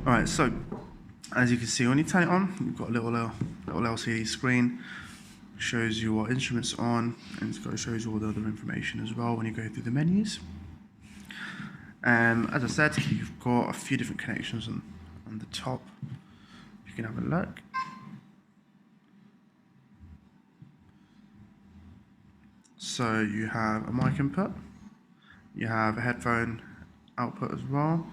Alright, so as you can see, when you turn it on, you've got a little LCD screen, shows you what instruments are on, and it shows you all the other information as well when you go through the menus. As I said, you've got a few different connections on the top. You can have a look. So you have a mic input, you have a headphone output as well,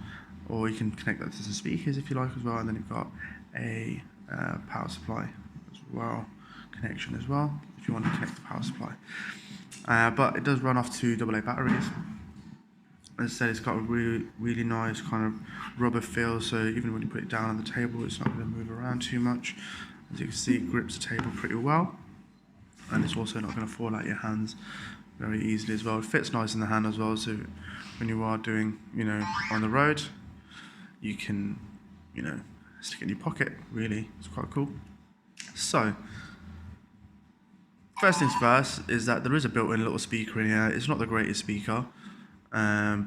or you can connect that to the speakers if you like as well, and then you've got a power supply as well, connection as well, if you want to connect the power supply. But it does run off 2 AA batteries. As I said, it's got a really nice kind of rubber feel, so even when you put it down on the table, it's not going to move around too much. As you can see, it grips the table pretty well, and it's also not going to fall out your hands very easily as well. It fits nice in the hand as well, so when you are doing, on the road, you can, stick it in your pocket, really. It's quite cool. So, first things first is that there is a built-in little speaker in here. It's not the greatest speaker, but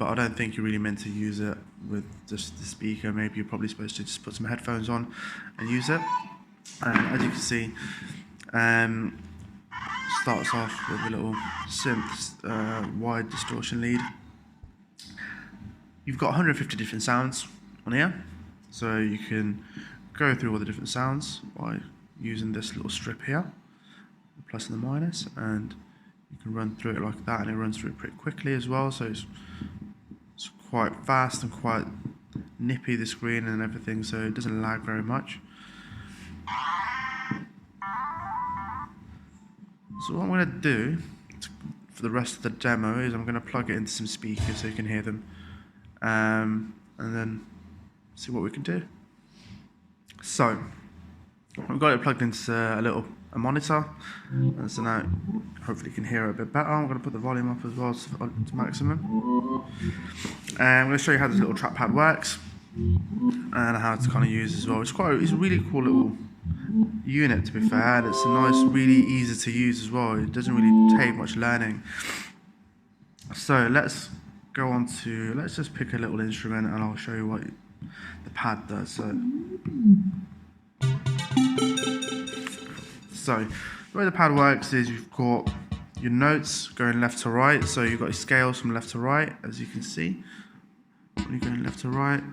I don't think you're really meant to use it with just the speaker. Maybe you're probably supposed to just put some headphones on and use it. As you can see, starts off with a little synth wide distortion lead. You've got 150 different sounds on here, so you can go through all the different sounds by using this little strip here, the plus and the minus, and you can run through it like that, and it runs through it pretty quickly as well, so it's quite fast and quite nippy, the screen and everything, so it doesn't lag very much. So what I'm going to do for the rest of the demo is I'm going to plug it into some speakers so you can hear them, and then see what we can do. So I've got it plugged into a monitor, and so now hopefully you can hear it a bit better. I'm going to put the volume up as well to maximum. And I'm going to show you how this little trackpad works and how it's kind of used as well. It's a really cool little unit, to be fair, and it's a nice, really easy to use as well. It doesn't really take much learning. So let's just pick a little instrument and I'll show you what the pad does. So the way the pad works is you've got your notes going left to right, so you've got your scales from left to right, as you can see. When you're going left to right,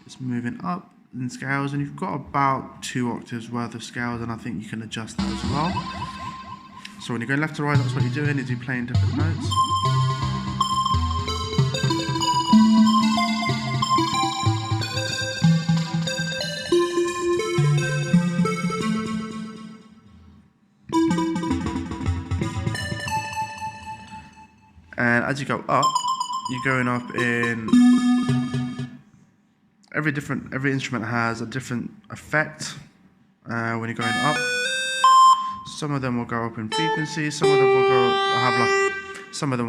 it's moving up in scales, and you've got about 2 octaves worth of scales, and I think you can adjust that as well. So when you're going left to right, that's what you're doing, is you're playing different notes. And as you go up, you're going up in every instrument has a different effect when you're going up. Some of them will go up in frequency, some of them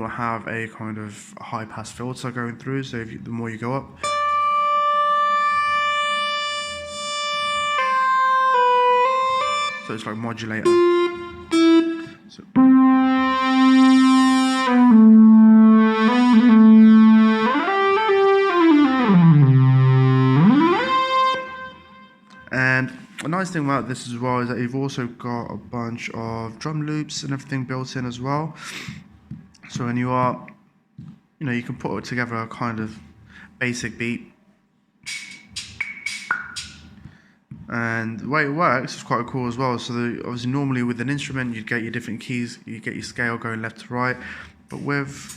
will have a kind of high pass filter going through, so the more you go up, so it's like modulator. So, and a nice thing about this as well is that you've also got a bunch of drum loops and everything built in as well. So when you are, you can put together a kind of basic beat. And the way it works is quite cool as well. So obviously normally with an instrument you'd get your different keys, you get your scale going left to right, but with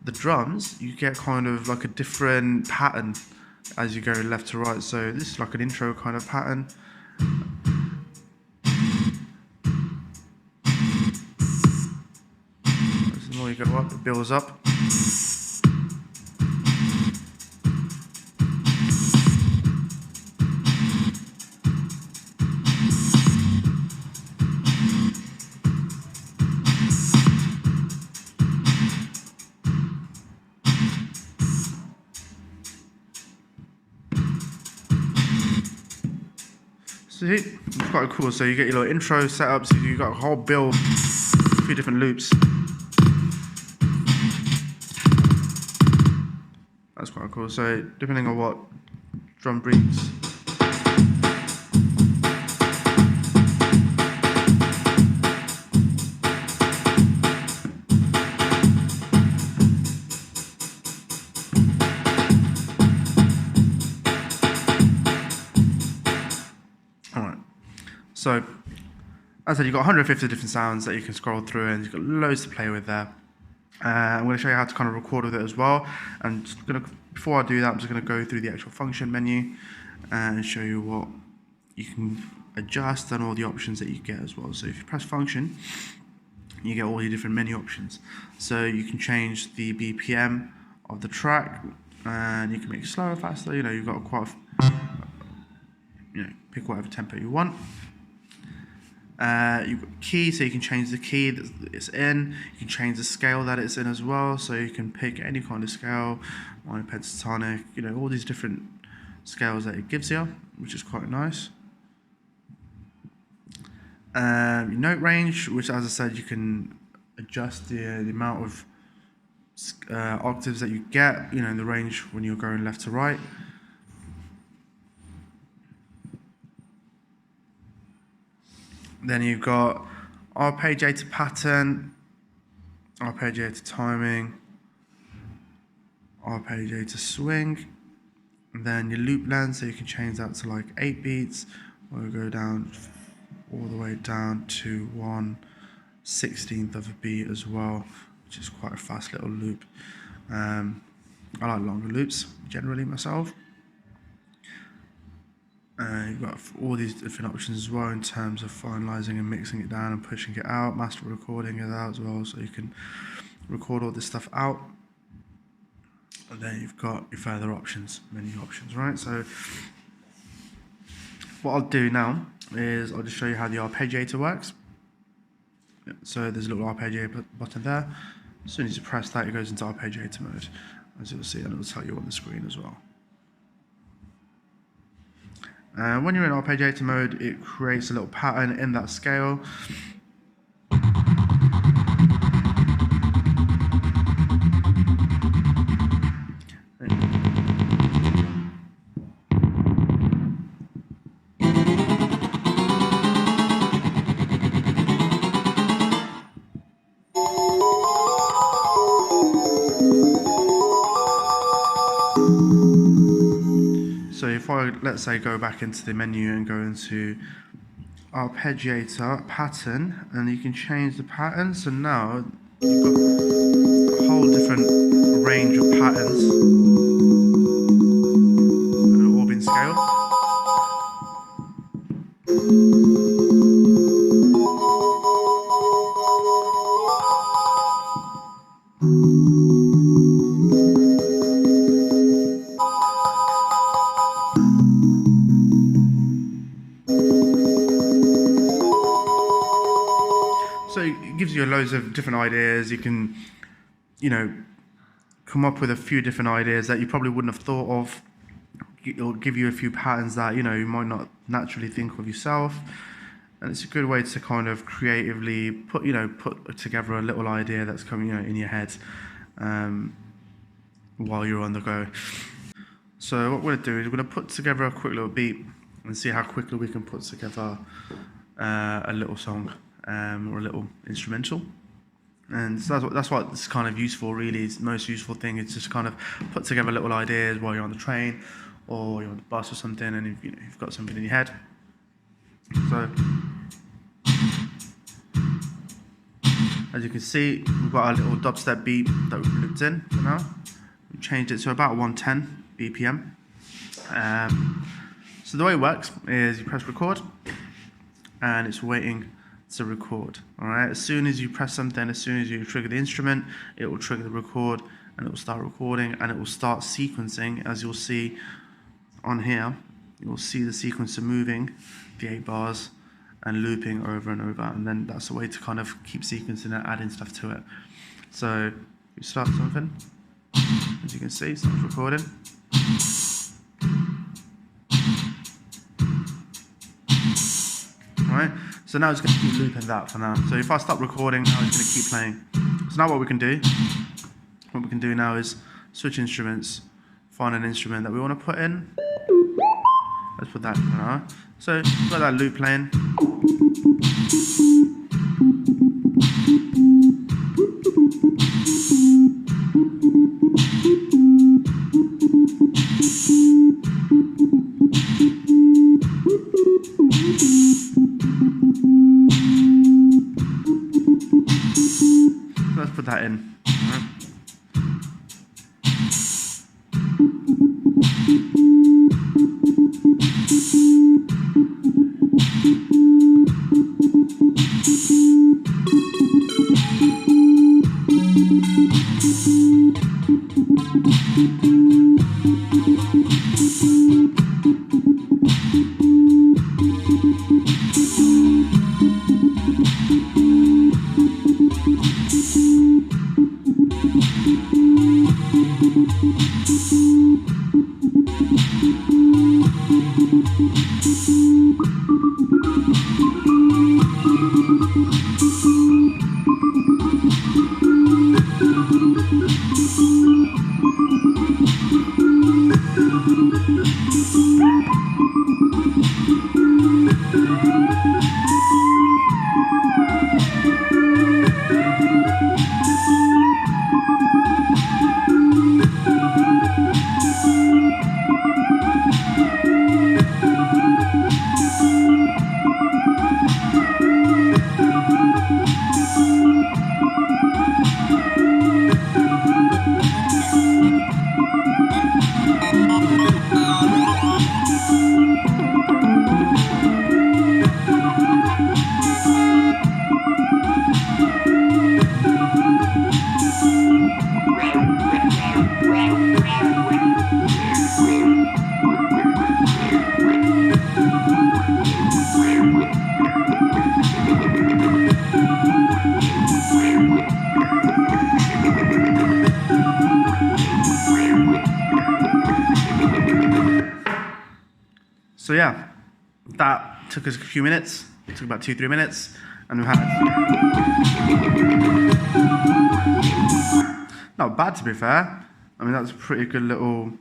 the drums you get kind of like a different pattern as you go left to right. So this is like an intro kind of pattern. As the more you go up, it builds up. See, it's quite cool. So you get your little intro setup, so you've got a whole build, a few different loops. That's quite cool. So depending on what drum beats. Alright. So as I said, you've got 150 different sounds that you can scroll through, and you've got loads to play with there. I'm going to show you how to kind of record with it as well. And before I do that, I'm just going to go through the actual function menu and show you what you can adjust and all the options that you get as well. So if you press function, you get all your different menu options. So you can change the BPM of the track, and you can make it slower, faster. You know, you've got quite pick whatever tempo you want. You've got key, so you can change the key that it's in. You can change the scale that it's in as well, so you can pick any kind of scale, minor, pentatonic, you know, all these different scales that it gives you, which is quite nice. Your note range, which, as I said, you can adjust the amount of octaves that you get, you know, in the range when you're going left to right. Then you've got arpeggiator pattern, arpeggiator timing, arpeggiator swing, and then your loop length, so you can change that to like 8 beats, or go down all the way down to 1/16 of a beat as well, which is quite a fast little loop. I like longer loops generally myself. You've got all these different options as well in terms of finalizing and mixing it down and pushing it out, master recording it out as well, so you can record all this stuff out. And then you've got your further options, menu options, right? So what I'll do now is I'll just show you how the arpeggiator works. So there's a little arpeggiator button there. As soon as you press that, it goes into arpeggiator mode, as you'll see, and it will tell you on the screen as well. When you're in arpeggiator mode, it creates a little pattern in that scale. So if I, let's say, go back into the menu and go into arpeggiator pattern, and you can change the pattern. So now you've got a whole different range of patterns that have all been scaled. So it gives you loads of different ideas. You can, you know, come up with a few different ideas that you probably wouldn't have thought of. It'll give you a few patterns that, you know, you might not naturally think of yourself. And it's a good way to kind of creatively put together a little idea that's coming, you know, in your head while you're on the go. So what we're going to do is we're going to put together a quick little beat and see how quickly we can put together a little song or a little instrumental. And so that's what it's kind of useful, really. It's the most useful thing is just kind of put together little ideas while you're on the train or you're on the bus or something, and if, you know, you've got something in your head. So as you can see, we've got our little dubstep beat that we've looped in for now. We've changed it to about 110 BPM. So the way it works is you press record and it's waiting to record. Alright, as soon as you press something, as soon as you trigger the instrument, it will trigger the record and it will start recording, and it will start sequencing. As you'll see on here, you'll see the sequencer moving, the 8 bars, and looping over and over, and then that's a way to kind of keep sequencing and adding stuff to it. So you start something, as you can see, it starts recording. Alright, so now it's going to keep looping that for now. So if I stop recording, now it's going to keep playing. So now what we can do now is switch instruments, find an instrument that we want to put in. Let's put that in now. So we've got that loop playing. So let's put that in. So yeah, that took us a few minutes. It took about 2-3 minutes, and we had not bad, to be fair. I mean, that's a pretty good little.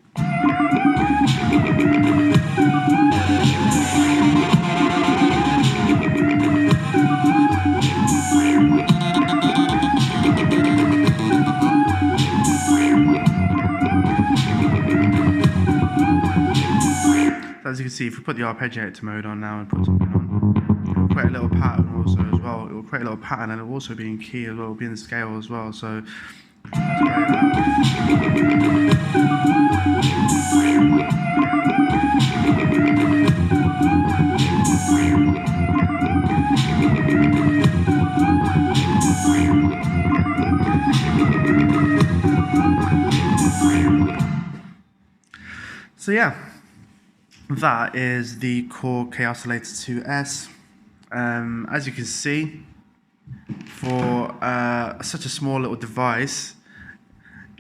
As you can see, if we put the Arpeggiator mode on now and put something on, it will create a little pattern also as well. It will create a little pattern, and it will also be in key as well, it will be in scale as well. So yeah. That is the Korg Kaossilator 2S. As you can see, for such a small little device,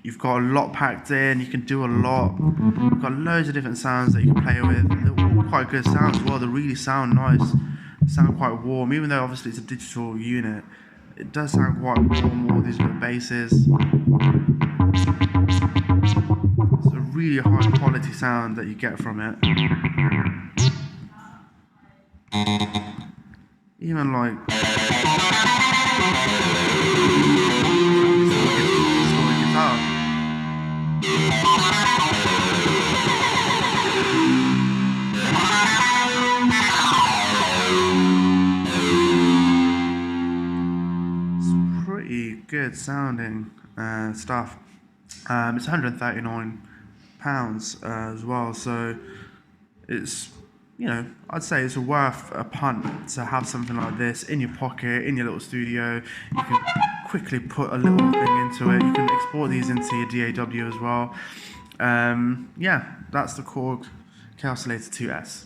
you've got a lot packed in, you can do a lot. You've got loads of different sounds that you can play with. They're all quite good sounds as well, they really sound nice, they sound quite warm, even though obviously it's a digital unit. It does sound quite warm, all these little basses. It's a really high quality sound that you get from it. Even like guitar. It's pretty good sounding stuff. It's £139 as well, so it's, you know, I'd say it's worth a punt to have something like this in your pocket, in your little studio. You can quickly put a little thing into it. You can export these into your DAW as well. Yeah, that's the Korg Kaossilator 2S.